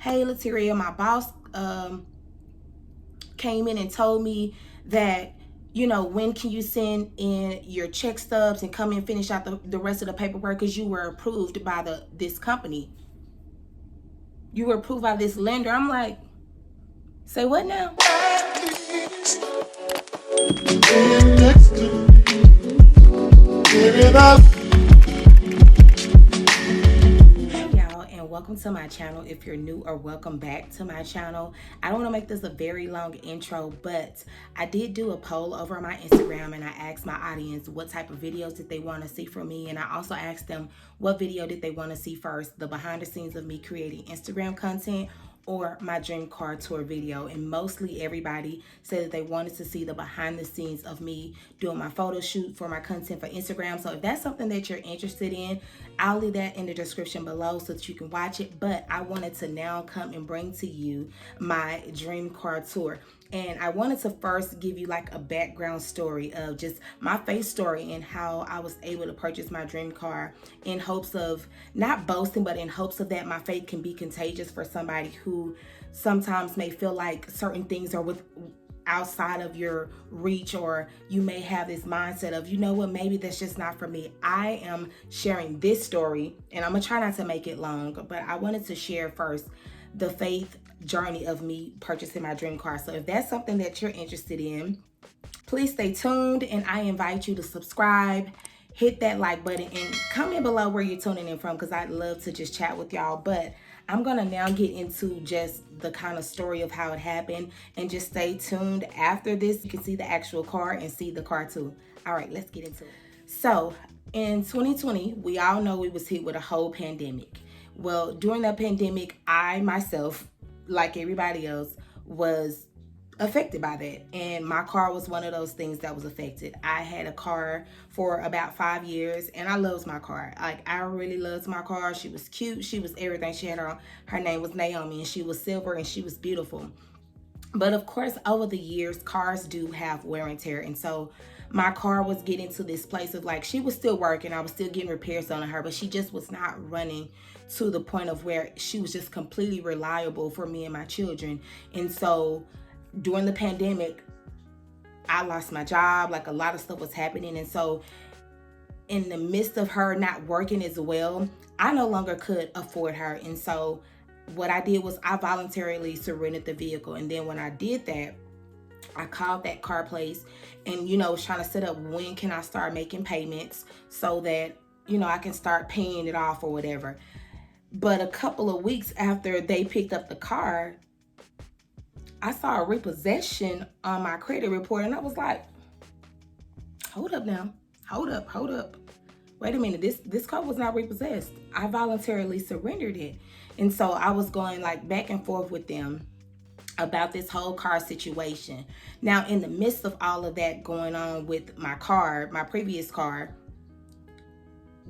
hey, Lateria, my boss came in and told me that, when can you send in your check stubs and come and finish out the rest of the paperwork because you were approved by this company. You were approved by this lender. I'm like, say what now? Hey y'all, and welcome to my channel. If you're new, or welcome back to my channel. I don't want to make this a very long intro, but I did do a poll over on my Instagram, and I asked my audience what type of videos did they want to see from me, and I also asked them what video did they want to see first, the behind the scenes of me creating Instagram content or my dream car tour video. And mostly everybody said that they wanted to see the behind the scenes of me doing my photo shoot for my content for Instagram. So if that's something that you're interested in, I'll leave that in the description below so that you can watch it. But I wanted to now come and bring to you my dream car tour. And I wanted to first give you like a background story of just my face story and how I was able to purchase my dream car, in hopes of not boasting, but in hopes of that my faith can be contagious for somebody who sometimes may feel like certain things are outside of your reach, or you may have this mindset of, maybe that's just not for me. I am sharing this story, and I'm gonna try not to make it long, but I wanted to share first the faith journey of me purchasing my dream car. So if that's something that you're interested in, please stay tuned, and I invite you to subscribe, hit that like button, and comment below where you're tuning in from, because I'd love to just chat with y'all. But I'm gonna now get into just the kind of story of how it happened, and just stay tuned. After this, you can see the actual car and see the car too. All right, let's get into it. So in 2020, we all know we was hit with a whole pandemic. Well, during that pandemic, I myself, like everybody else, was affected by that, and my car was one of those things that was affected. I had a car for about 5 years, and I loved my car. Like, I really loved my car. She was cute, she was everything. She had her name was Naomi, and she was silver, and she was beautiful. But of course, over the years, cars do have wear and tear, and so my car was getting to this place of, like, she was still working, I was still getting repairs on her, but she just was not running to the point of where she was just completely reliable for me and my children. And so during the pandemic, I lost my job. Like, a lot of stuff was happening, and so in the midst of her not working as well, I no longer could afford her. And so what I did was I voluntarily surrendered the vehicle. And then when I did that, I called that car place and, was trying to set up when can I start making payments so that, I can start paying it off or whatever. But a couple of weeks after they picked up the car, I saw a repossession on my credit report, and I was like, hold up now. Hold up. Wait a minute, this car was not repossessed. I voluntarily surrendered it. And so I was going like back and forth with them about this whole car situation. Now, in the midst of all of that going on with my car, my previous car,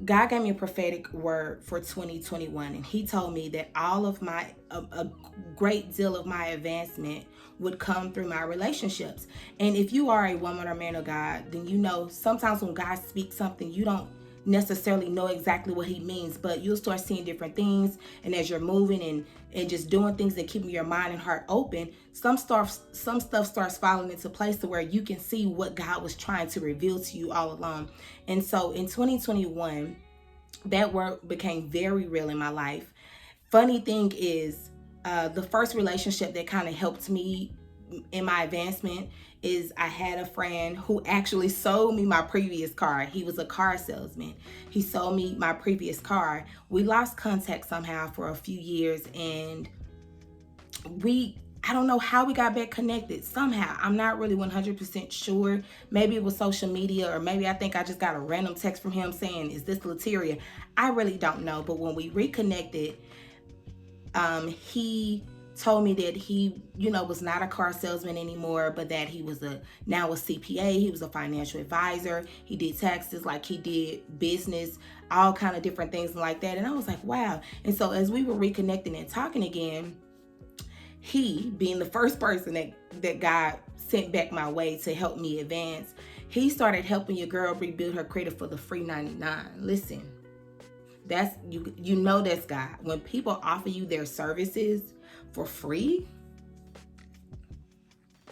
God gave me a prophetic word for 2021, and he told me that all of my, a great deal of my advancement would come through my relationships. And if you are a woman or man of God, then sometimes when God speaks something, you don't necessarily know exactly what he means, but you'll start seeing different things. And as you're moving and just doing things that keep your mind and heart open, some stuff starts falling into place to where you can see what God was trying to reveal to you all along. And so in 2021, that word became very real in my life. Funny thing is, the first relationship that kind of helped me in my advancement is I had a friend who actually sold me my previous car. He was a car salesman. He sold me my previous car. We lost contact somehow for a few years, and I don't know how we got back connected. Somehow, I'm not really 100% sure. Maybe it was social media, or maybe I think I just got a random text from him saying, is this Lateria? I really don't know. But when we reconnected, he told me that he, was not a car salesman anymore, but that he was now a CPA. He was a financial advisor. He did taxes, like he did business, all kind of different things like that. And I was like, wow. And so as we were reconnecting and talking again, he, being the first person that God sent back my way to help me advance, he started helping your girl rebuild her credit for the free 99. Listen, that's that's God. When people offer you their services, for free.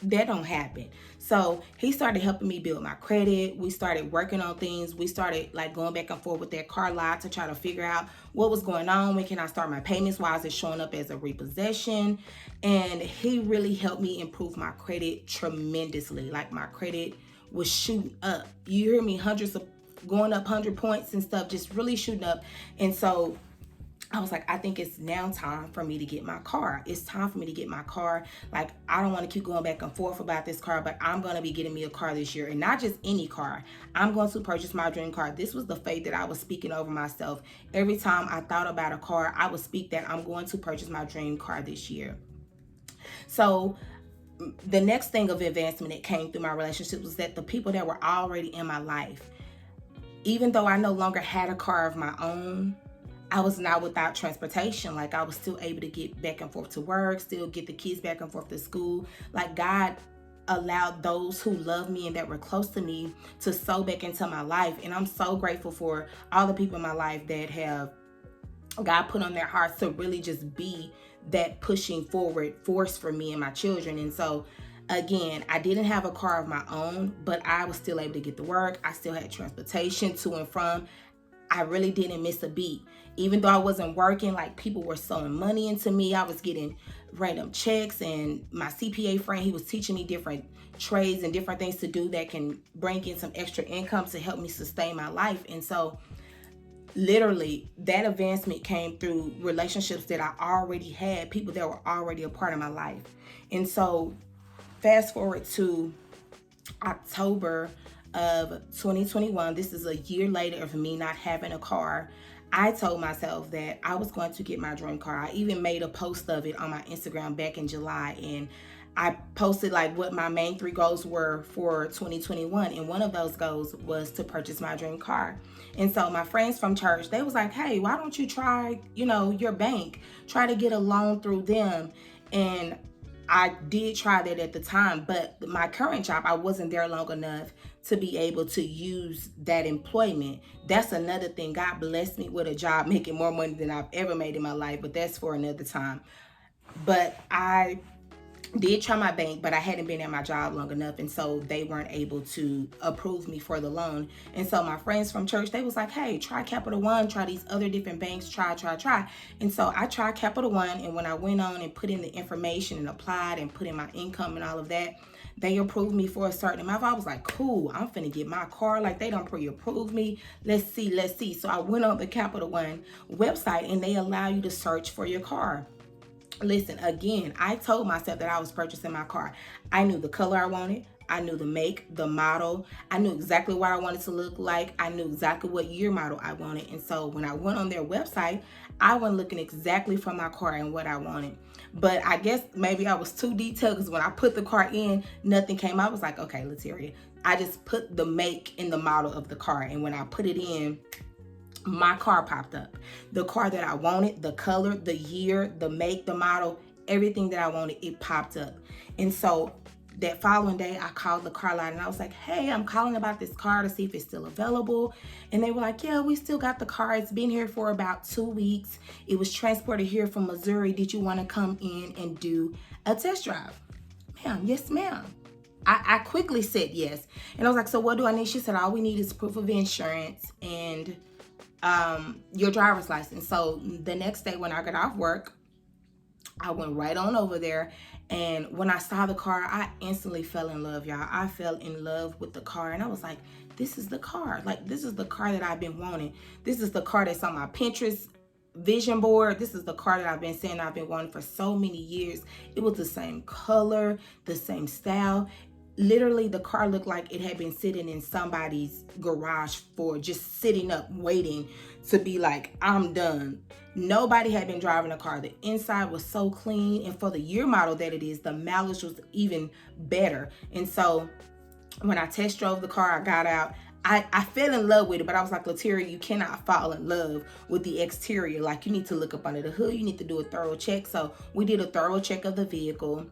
That don't happen. So he started helping me build my credit. We started working on things. We started like going back and forth with that car lot to try to figure out what was going on. When can I start my payments? Why is it showing up as a repossession? And he really helped me improve my credit tremendously. Like my credit was shooting up. You hear me? Going up 100 points and stuff, just really shooting up. And so I was like, I think it's now time for me to get my car. It's time for me to get my car. Like, I don't want to keep going back and forth about this car, but I'm going to be getting me a car this year. And not just any car. I'm going to purchase my dream car. This was the faith that I was speaking over myself. Every time I thought about a car, I would speak that I'm going to purchase my dream car this year. So the next thing of advancement that came through my relationship was that the people that were already in my life, even though I no longer had a car of my own, I was not without transportation. Like, I was still able to get back and forth to work, still get the kids back and forth to school. Like, God allowed those who love me and that were close to me to sow back into my life. And I'm so grateful for all the people in my life that have God put on their hearts to really just be that pushing forward force for me and my children. And so again, I didn't have a car of my own, but I was still able to get to work. I still had transportation to and from. I really didn't miss a beat. Even though I wasn't working, like, people were sewing money into me. I was getting random checks, and my CPA friend, he was teaching me different trades and different things to do that can bring in some extra income to help me sustain my life. And so literally that advancement came through relationships that I already had, people that were already a part of my life. And so fast forward to October of 2021, this is a year later of me not having a car. I told myself that I was going to get my dream car. I even made a post of it on my Instagram back in July, and I posted like what my main 3 goals were for 2021, and one of those goals was to purchase my dream car. And so my friends from church, they was like, hey, why don't you try, your bank, try to get a loan through them. And I did try that at the time, but my current job, I wasn't there long enough to be able to use that employment. That's another thing. God blessed me with a job making more money than I've ever made in my life, but that's for another time. But I did try my bank, but I hadn't been at my job long enough, and so they weren't able to approve me for the loan. And so my friends from church, they was like, hey, try Capital One, try these other different banks, try. And so I tried Capital One, and when I went on and put in the information and applied and put in my income and all of that, they approved me for a certain amount. I was like, cool, I'm finna get my car. Like, they don't pre-approve me. Let's see. So I went on the Capital One website, and they allow you to search for your car. Listen, again, I told myself that I was purchasing my car. I knew the color I wanted. I knew the make, the model. I knew exactly what I wanted to look like. I knew exactly what year model I wanted. And so when I went on their website, I went looking exactly for my car and what I wanted. But I guess maybe I was too detailed, because when I put the car in, nothing came. I was like, okay, Lateria, I just put the make and the model of the car. And when I put it in, my car popped up. The car that I wanted, the color, the year, the make, the model, everything that I wanted, it popped up. And so that following day, I called the car lot, and I was like, hey, I'm calling about this car to see if it's still available. And they were like, yeah, we still got the car. It's been here for about 2 weeks. It was transported here from Missouri. Did you want to come in and do a test drive? Ma'am, yes, ma'am. I quickly said yes. And I was like, so what do I need? She said, all we need is proof of insurance and your driver's license. So the next day when I got off work, I went right on over there, and when I saw the car, I instantly fell in love, y'all. I fell in love with the car, and I was like, this is the car. Like, this is the car that I've been wanting. This is the car that's on my Pinterest vision board. This is the car that I've been saying I've been wanting for so many years. It was the same color, the same style. Literally, the car looked like it had been sitting in somebody's garage for just sitting up waiting to be like, I'm done. Nobody had been driving a car. The inside was so clean, and for the year model that it is, the mileage was even better. And so when I test drove the car, I got out. I fell in love with it, but I was like, Lateria, you cannot fall in love with the exterior. Like, you need to look up under the hood. You need to do a thorough check. So we did a thorough check of the vehicle.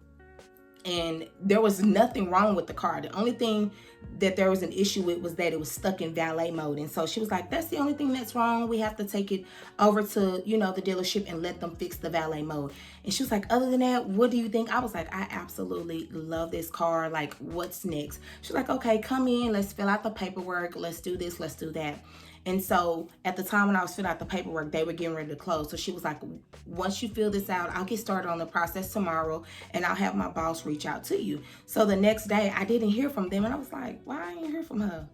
and there was nothing wrong with the car. The only thing that there was an issue with was that it was stuck in valet mode. And so she was like, that's the only thing that's wrong. We have to take it over to, you know, the dealership and let them fix the valet mode. And she was like, other than that, what do you think? I was like, I absolutely love this car. Like, what's next? She's like, okay, come in, let's fill out the paperwork, let's do this, let's do that. And so at the time when I was filling out the paperwork, they were getting ready to close. So she was like, once you fill this out, I'll get started on the process tomorrow and I'll have my boss reach out to you. So the next day I didn't hear from them, and I was like, why I didn't hear from her?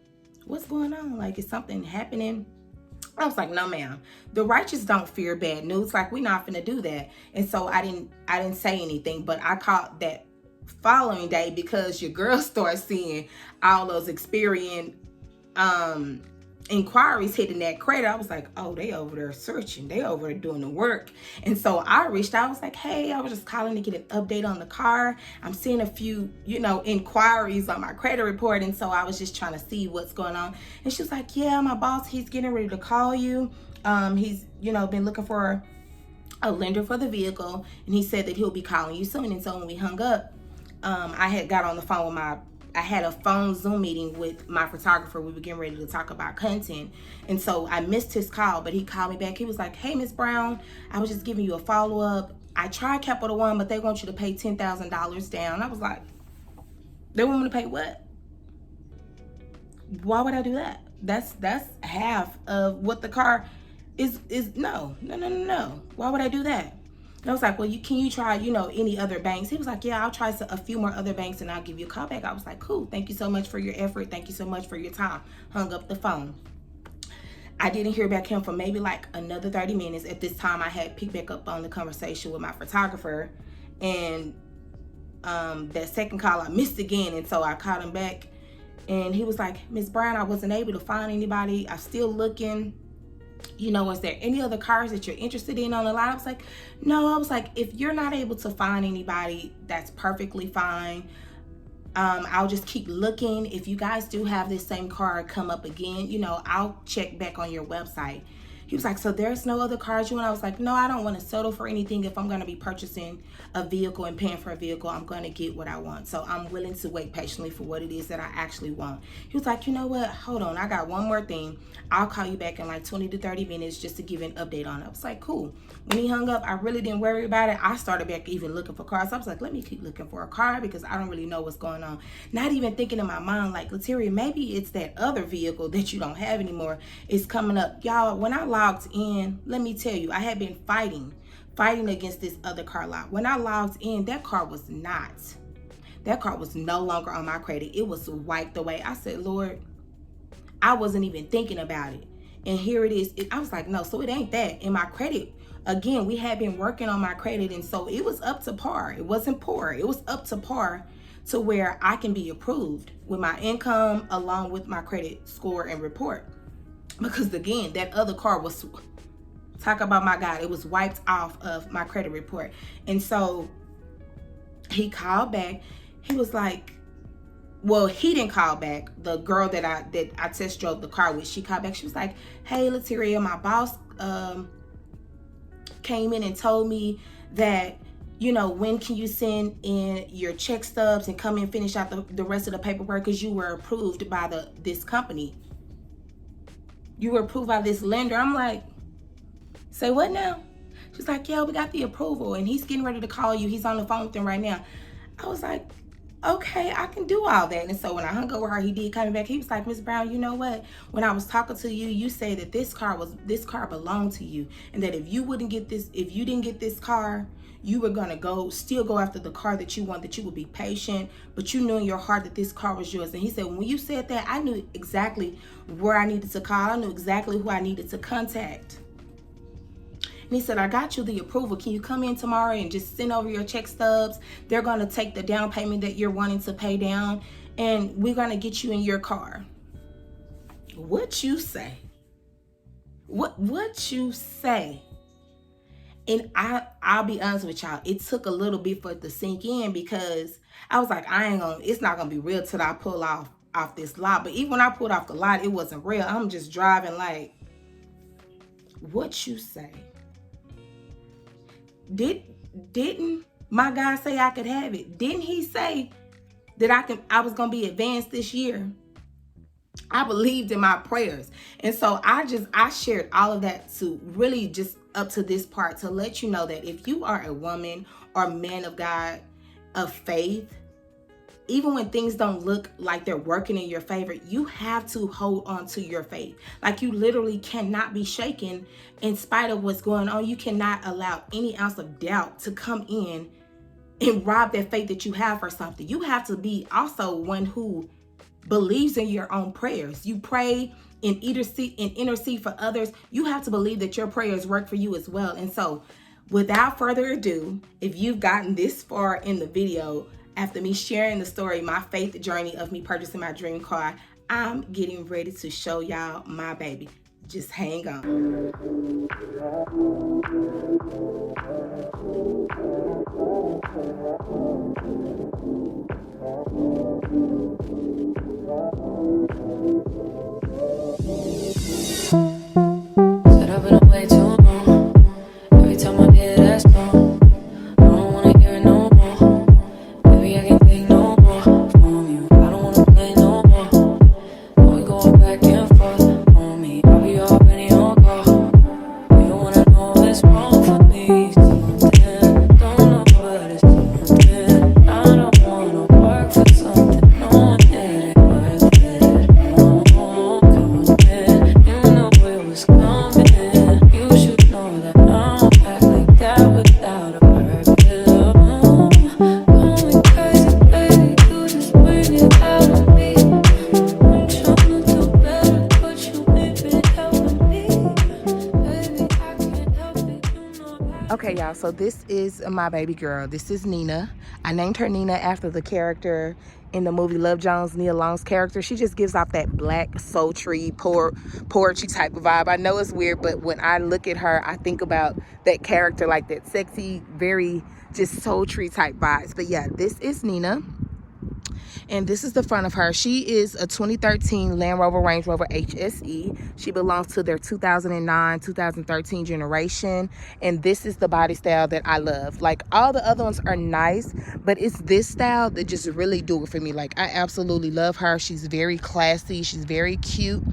What's going on? Like, is something happening? I was like, no, ma'am. The righteous don't fear bad news. Like, we're not gonna do that. And so I didn't say anything, but I called that following day because your girl started seeing all those inquiries hitting that credit. I was like, oh, they over there searching, they over there doing the work. And so I reached out. I was like, hey, I was just calling to get an update on the car. I'm seeing a few, you know, inquiries on my credit report, and so I was just trying to see what's going on. And she was like, yeah, my boss, he's getting ready to call you. He's, you know, been looking for a lender for the vehicle, and he said that he'll be calling you soon. And so when we hung up, I had got on the phone with I had a phone Zoom meeting with my photographer. We were getting ready to talk about content. And so I missed his call, but he called me back. He was like, hey, Miss Brown, I was just giving you a follow-up. I tried Capital One, but they want you to pay $10,000 down. I was like, they want me to pay what? Why would I do that? That's half of what the car is. No. Why would I do that? And I was like, well, can you try, you know, any other banks? He was like, yeah, I'll try a few more other banks and I'll give you a call back. I was like, cool. Thank you so much for your effort. Thank you so much for your time. Hung up the phone. I didn't hear back him for maybe like another 30 minutes. At this time, I had picked back up on the conversation with my photographer, and that second call I missed again. And so I called him back, and he was like, Miss Brown, I wasn't able to find anybody. I'm still looking. You know, is there any other cars that you're interested in on the lot? I was like, no. I was like, if you're not able to find anybody, that's perfectly fine. I'll just keep looking. If you guys do have this same car come up again, you know, I'll check back on your website. He was like, so there's no other cars you want? I was like, no, I don't want to settle for anything. If I'm going to be purchasing a vehicle and paying for a vehicle, I'm going to get what I want. So I'm willing to wait patiently for what it is that I actually want. He was like, you know what? Hold on. I got one more thing. I'll call you back in like 20 to 30 minutes just to give an update on it. I was like, cool. When he hung up, I really didn't worry about it. I started back even looking for cars. I was like, let me keep looking for a car because I don't really know what's going on. Not even thinking in my mind, like, Lateria, maybe it's that other vehicle that you don't have anymore is coming up. Y'all, when I logged in, let me tell you, I had been fighting against this other car lot. When I logged in, that car was no longer on my credit. It was wiped away. I said, Lord, I wasn't even thinking about it. And here it is. I was like, no, so it ain't that. And my credit, again, we had been working on my credit. And so it was up to par. It wasn't poor. It was up to par to where I can be approved with my income along with my credit score and report. Because again, that other car was, talk about my God, it was wiped off of my credit report. And so he called back. He was like, well, he didn't call back. The girl that I test drove the car with, she called back. She was like, hey, Lateria, my boss came in and told me that, you know, when can you send in your check stubs and come and finish out the rest of the paperwork because you were approved by this company. You were approved by this lender. I'm like, say what now? She's like, yeah, we got the approval and he's getting ready to call you. He's on the phone with them right now. I was like, okay, I can do all that. And so when I hung up with her, he did come back. He was like, Miss Brown, you know what? When I was talking to you, you said that this car belonged to you. And that if you didn't get this car, you were gonna still go after the car that you want, that you would be patient, but you knew in your heart that this car was yours. And he said, when you said that, I knew exactly where I needed to call. I knew exactly who I needed to contact. And he said, I got you the approval. Can you come in tomorrow and just send over your check stubs? They're going to take the down payment that you're wanting to pay down, and we're going to get you in your car. What you say? What you say? And I'll be honest with y'all, it took a little bit for it to sink in because I was like, it's not going to be real till I pull off this lot. But even when I pulled off the lot, it wasn't real. I'm just driving like, what you say? Didn't My God say I could have it. Didn't he say that I was gonna be advanced this year? I believed in my prayers. And so I shared all of that to really just up to this part to let you know that if you are a woman or man of God of faith, even when things don't look like they're working in your favor, you have to hold on to your faith. Like, you literally cannot be shaken in spite of what's going on. You cannot allow any ounce of doubt to come in and rob that faith that you have for something. You have to be also one who believes in your own prayers. You pray and intercede for others. You have to believe that your prayers work for you as well. And so, without further ado, if you've gotten this far in the video, after me sharing the story, my faith journey of me purchasing my dream car, I'm getting ready to show y'all my baby. Just hang on. Said I've been away too long. Every time I hear that song, I don't wanna hear it no more. Baby, I can't take no more from you. I don't wanna play no more. When we go back and forth on me, I'll be already on call. You don't wanna know what's wrong for me. Something, don't know, but it's something. I don't wanna work for something, knowing it ain't worth it. No, coming, you know it was coming. You should know that I don't act like that without a purpose. Going crazy, baby, you just bring it out of me. I'm trying to do better, but you ain't been helping me. Baby, I can't help it, you know that. Okay, y'all, so this is my baby girl. This is Nina. I named her Nina after the character in the movie Love Jones, Nia Long's character. She just gives off that black, sultry, poetry type of vibe. I know it's weird, but when I look at her, I think about that character, like that sexy, very just sultry type vibes. But yeah, this is Nina. And this is the front of her. She is a 2013 Land Rover Range Rover HSE. She belongs to their 2009, 2013 generation. And this is the body style that I love. Like, all the other ones are nice, but it's this style that just really do it for me. Like, I absolutely love her. She's very classy. She's very cute.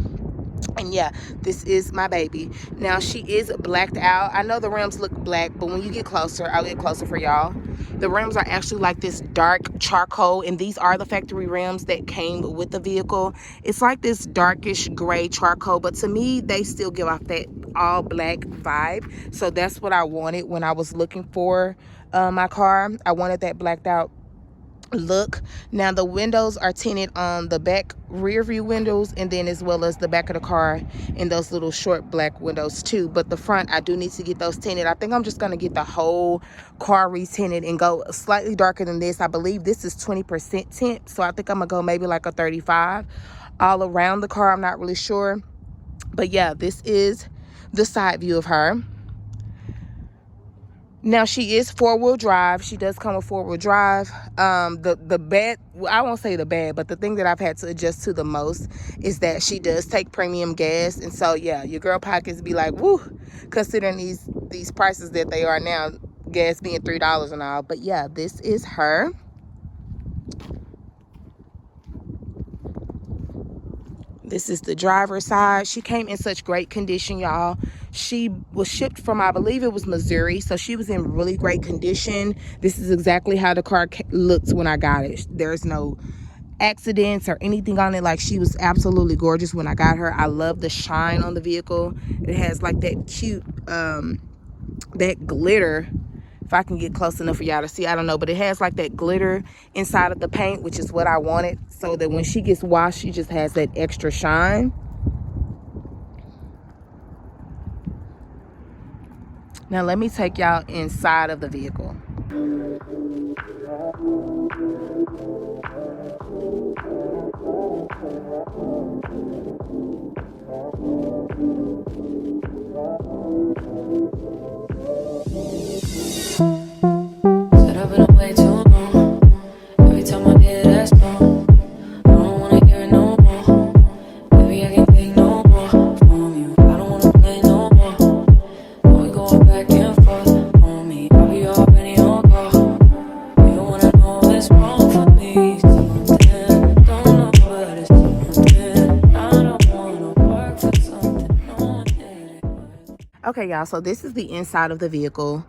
And yeah, this is my baby. Now, she is blacked out. I know the rims look black, but when you get closer, I'll get closer for y'all. The rims are actually like this dark charcoal, and these are the factory rims that came with the vehicle. It's like this darkish gray charcoal, but to me, they still give off that all black vibe. So that's what I wanted when I was looking for my car. I wanted that blacked out look. Now, the windows are tinted on the back rear view windows, and then as well as the back of the car in those little short black windows too. But the front, I do need to get those tinted. I think I'm just going to get the whole car re-tinted and go slightly darker than this. I believe this is 20% tint, so I think I'm gonna go maybe like a 35 all around the car. I'm not really sure, but yeah, this is the side view of her. Now, she is four-wheel drive. She does come with four-wheel drive. The bad, I won't say the bad, but the thing that I've had to adjust to the most is that she does take premium gas. And so, yeah, your girl pockets be like, woo, considering these prices that they are now, gas being $3 and all. But yeah, this is her. This is the driver's side. She came in such great condition, y'all. She was shipped from, I believe it was Missouri, so she was in really great condition. This is exactly how the car looked when I got it. There's no accidents or anything on it. Like, she was absolutely gorgeous when I got her. I love the shine on the vehicle. It has like that cute, that glitter. If I can get close enough for y'all to see, I don't know, but it has like that glitter inside of the paint, which is what I wanted, so that when she gets washed, she just has that extra shine. Now, let me take y'all inside of the vehicle. Said I've been away too long. Every time I hear that song, I don't wanna hear it no more. Baby, I can't take no more from you. I don't wanna play no more. When we go back and forth on me, I'll be already on call. Okay, y'all, so this is the inside of the vehicle.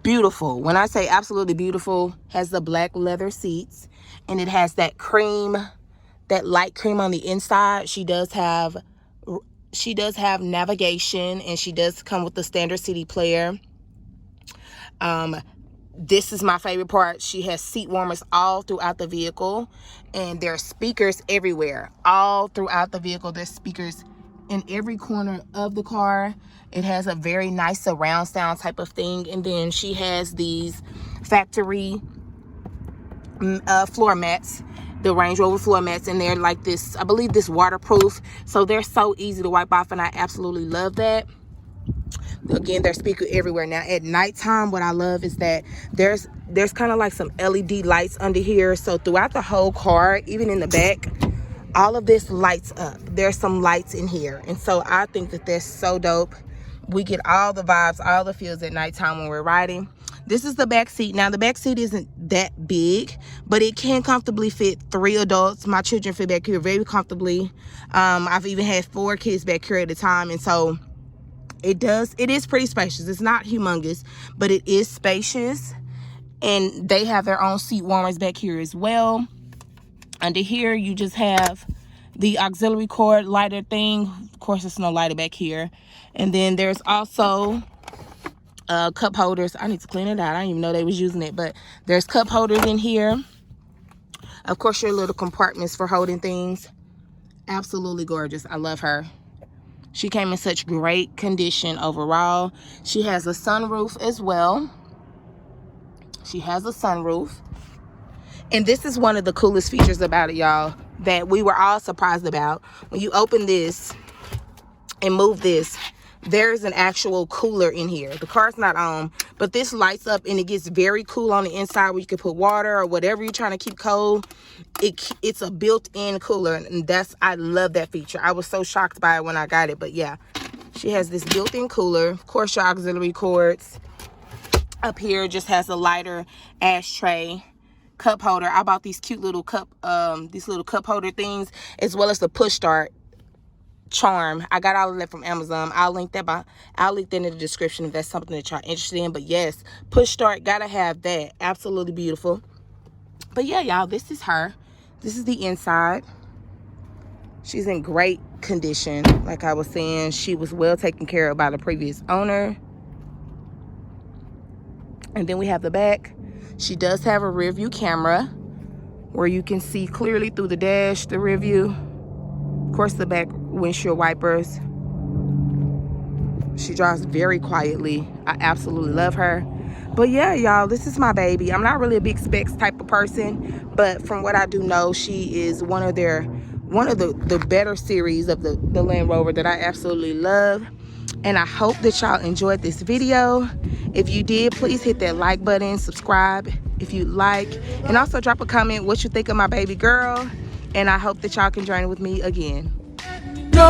Beautiful. When I say absolutely beautiful, has the black leather seats, and it has that cream, that light cream on the inside. She does have navigation, and she does come with the standard CD player. This is my favorite part. She has seat warmers all throughout the vehicle, and there are speakers everywhere. All throughout the vehicle, there's speakers in every corner of the car. It has a very nice surround sound type of thing. And then she has these factory floor mats, the Range Rover floor mats, and they're like this, I believe this waterproof, so they're so easy to wipe off, and I absolutely love that. Again, there's speaker everywhere. Now at nighttime, what I love is that there's kind of like some LED lights under here, so throughout the whole car, even in the back, all of this lights up. There's some lights in here, and so I think that that's so dope. We get all the vibes, all the feels at nighttime when we're riding. This is the back seat. Now the back seat isn't that big, but it can comfortably fit 3 adults. My children fit back here very comfortably. I've even had 4 kids back here at a time, and so it is pretty spacious. It's not humongous, but it is spacious, and they have their own seat warmers back here as well. Under here, you just have the auxiliary cord lighter thing. Of course, there's no lighter back here. And then there's also cup holders. I need to clean it out. I didn't even know they was using it, but there's cup holders in here. Of course, your little compartments for holding things. Absolutely gorgeous. I love her. She came in such great condition overall. She has a sunroof as well. She has a sunroof. And this is one of the coolest features about it, y'all, that we were all surprised about. When you open this and move this, there's an actual cooler in here. The car's not on, but this lights up and it gets very cool on the inside, where you can put water or whatever you're trying to keep cold. It's a built-in cooler, and I love that feature. I was so shocked by it when I got it, but yeah, she has this built-in cooler. Of course, your auxiliary cords. Up here just has a lighter ashtray, cup holder. I bought these cute little cup holder things, as well as the push start charm. I got all of that from Amazon. I'll link that in the description if that's something that y'all interested in. But yes, push start, gotta have that. Absolutely beautiful. But yeah, y'all, this is her. This is the inside. She's in great condition. Like I was saying, she was well taken care of by the previous owner. And then we have the back. She does have a rear view camera where you can see clearly through the dash, the rear view. Of course, the back windshield wipers. She drives very quietly. I absolutely love her. But yeah, y'all, this is my baby. I'm not really a big specs type of person, but from what I do know, she is one of the better series of the Land Rover that I absolutely love. And I hope that y'all enjoyed this video. If you did, please hit that like button, subscribe if you like, and also drop a comment what you think of my baby girl. And I hope that y'all can join with me again. No.